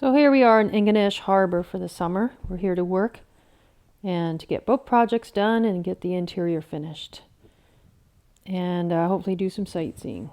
So here we are in Ingonish Harbor for the summer. We're here to work and to get boat projects done and get the interior finished. And hopefully do some sightseeing.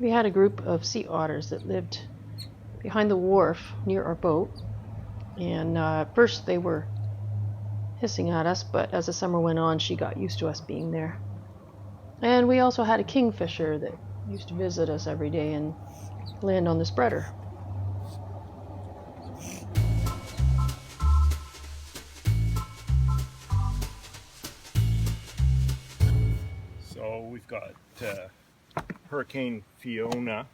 We had a group of sea otters that lived behind the wharf near our boat, and at first they were hissing at us, but as the summer went on she got used to us being there. And we also had a kingfisher that used to visit us every day and land on the spreader. So we've got Hurricane Fiona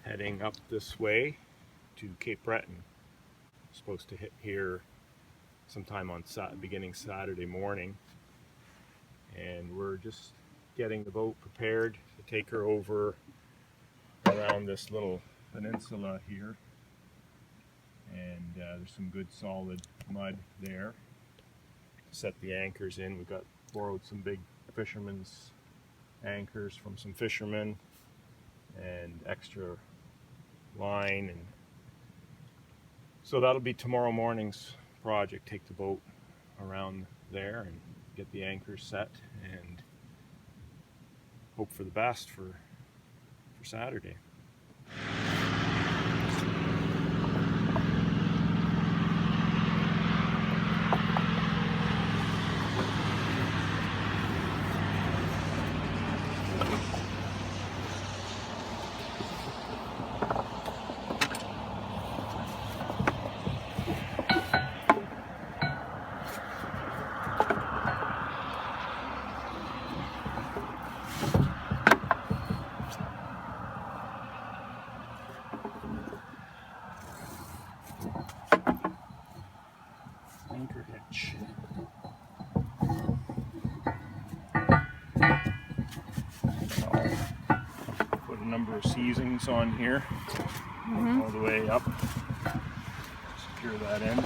heading up this way to Cape Breton. Supposed to hit here sometime on beginning Saturday morning, and we're just getting the boat prepared to take her over around this little peninsula here, and there's some good solid mud there to set the anchors in. We got borrowed some big fishermen's anchors from some fishermen and extra line, and so that'll be tomorrow morning's project. Take the boat around there and get the anchors set and hope for the best for Saturday. number of seasons on here, all the way up. Secure that end.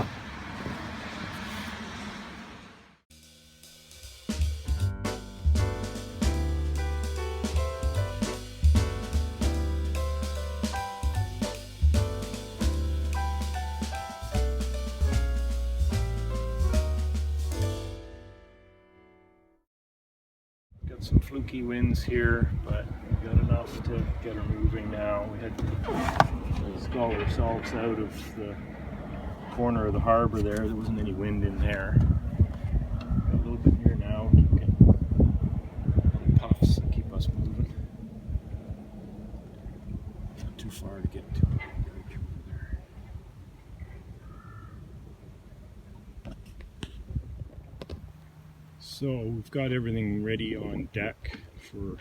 Got some fluky winds here, but we got enough to get her moving now. We had to stall ourselves out of the corner of the harbor there. There wasn't any wind in there. Got a little bit here now. Keep getting little puffs that keep us moving. Not too far to get to. So we've got everything ready on deck for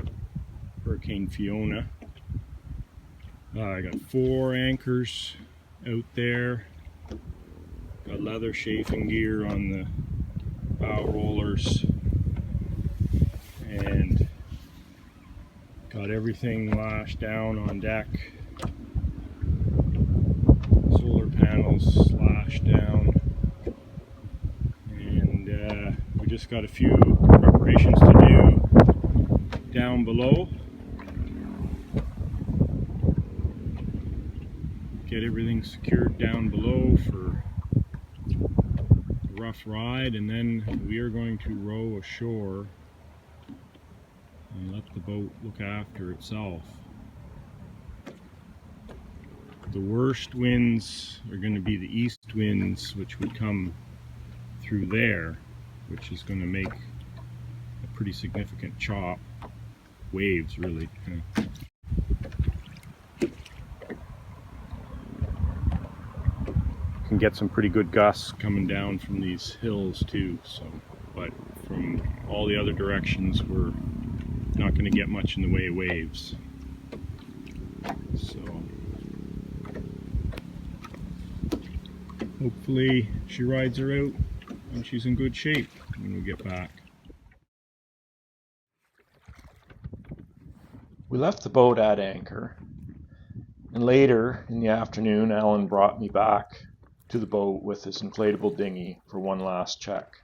Hurricane Fiona. I got 4 anchors out there. Got leather chafing gear on the bow rollers. And got everything lashed down on deck. Solar panels lashed down. We just got a few preparations to do down below. Get everything secured down below for a rough ride, and then we are going to row ashore and let the boat look after itself. The worst winds are going to be the east winds, which would come through there, which is going to make a pretty significant chop. Waves, really. Can get some pretty good gusts coming down from these hills too. So, but from all the other directions, we're not going to get much in the way of waves. So, hopefully she rides her out and she's in good shape when we get back. We left the boat at anchor, and later in the afternoon Alan brought me back to the boat with his inflatable dinghy for one last check.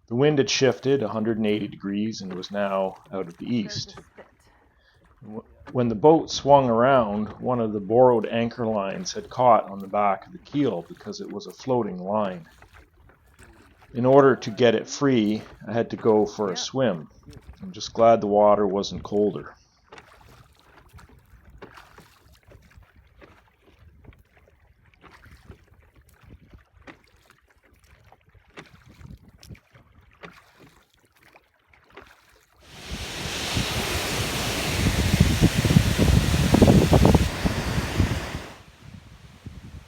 The wind had shifted 180 degrees and was now out of the east. When the boat swung around, one of the borrowed anchor lines had caught on the back of the keel because it was a floating line. In order to get it free, I had to go for a swim. I'm just glad the water wasn't colder.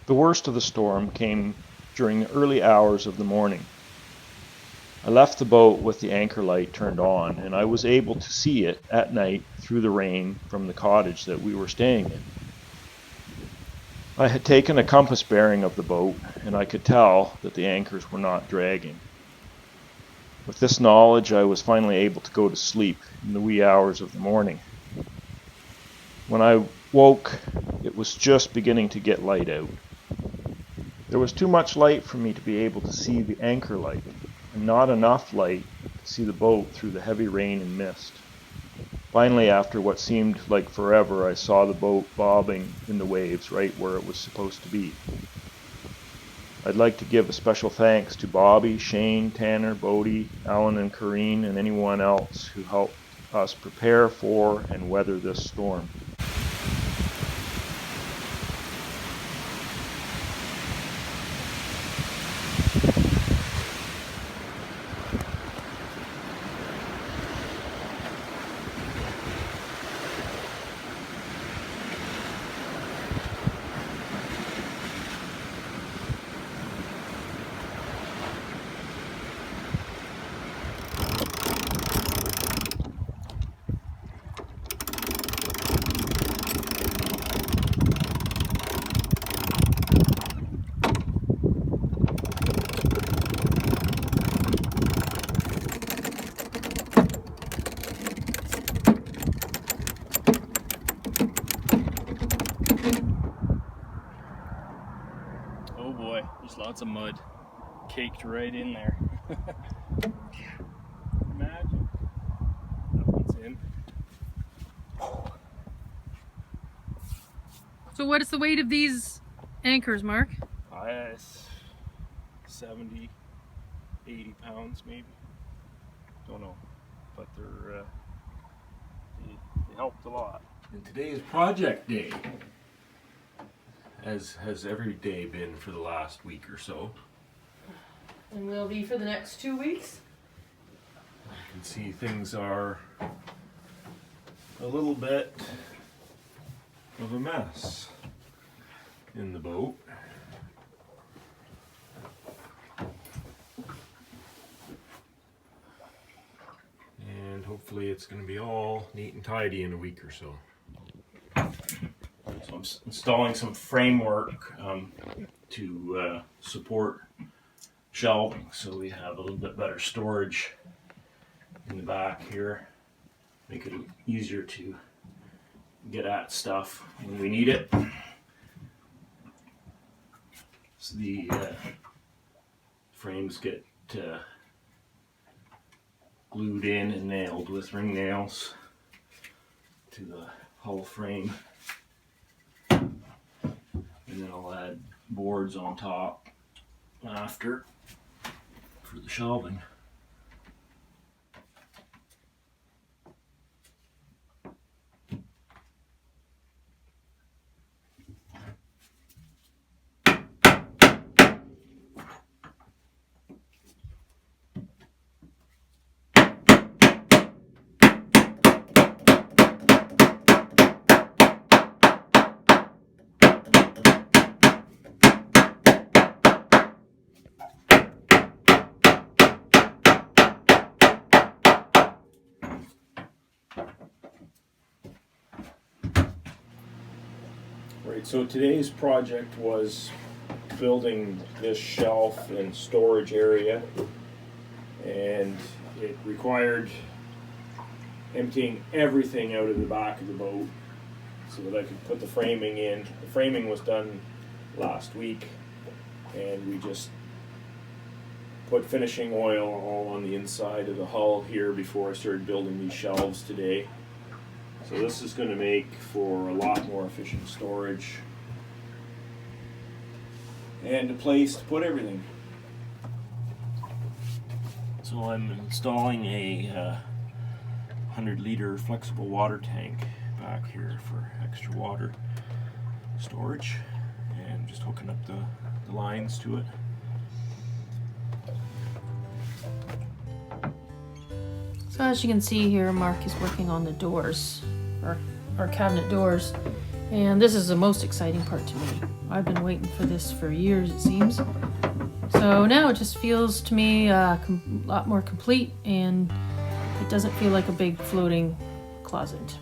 The worst of the storm came during the early hours of the morning. I left the boat with the anchor light turned on, and I was able to see it at night through the rain from the cottage that we were staying in. I had taken a compass bearing of the boat, and I could tell that the anchors were not dragging. With this knowledge, I was finally able to go to sleep in the wee hours of the morning. When I woke, it was just beginning to get light out. There was too much light for me to be able to see the anchor light, and not enough light to see the boat through the heavy rain and mist. Finally, after what seemed like forever, I saw the boat bobbing in the waves right where it was supposed to be. I'd like to give a special thanks to Bobby, Shane, Tanner, Bodie, Alan and Corrine, and anyone else who helped us prepare for and weather this storm. lots of mud caked right in there. Imagine. That one's in. So what is the weight of these anchors, Mark? It's 70, 80 pounds maybe. Don't know, but they helped a lot. And today is project day, as has every day been for the last week or so. And will be for the next 2 weeks. You can see things are a little bit of a mess in the boat. And hopefully it's going to be all neat and tidy in a week or so. So I'm installing some framework to support shelving, so we have a little bit better storage in the back here. Make it easier to get at stuff when we need it. So the frames get glued in and nailed with ring nails to the hull frame, and then I'll add boards on top after for the shelving. Right, so today's project was building this shelf and storage area, and it required emptying everything out of the back of the boat so that I could put the framing in. The framing was done last week, and we just put finishing oil all on the inside of the hull here before I started building these shelves today. So this is going to make for a lot more efficient storage and a place to put everything. So I'm installing a 100-liter flexible water tank back here for extra water storage, and just hooking up the lines to it. So as you can see here, Mark is working on the doors, our cabinet doors, and this is the most exciting part to me. I've been waiting for this for years, it seems. So now it just feels to me a lot more complete, and it doesn't feel like a big floating closet.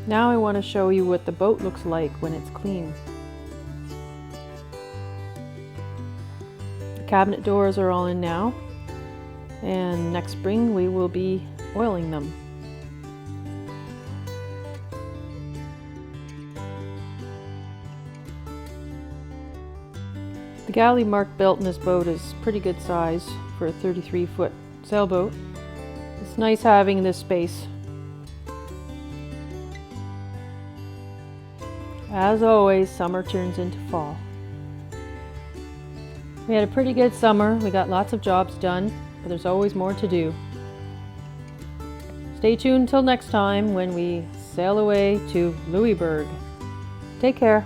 Now I want to show you what the boat looks like when it's clean. The cabinet doors are all in now, and next spring we will be oiling them. The galley Mark built in this boat is pretty good size for a 33-foot sailboat. It's nice having this space. As always, summer turns into fall. We had a pretty good summer. We got lots of jobs done, but there's always more to do. Stay tuned till next time when we sail away to Louisburg. Take care.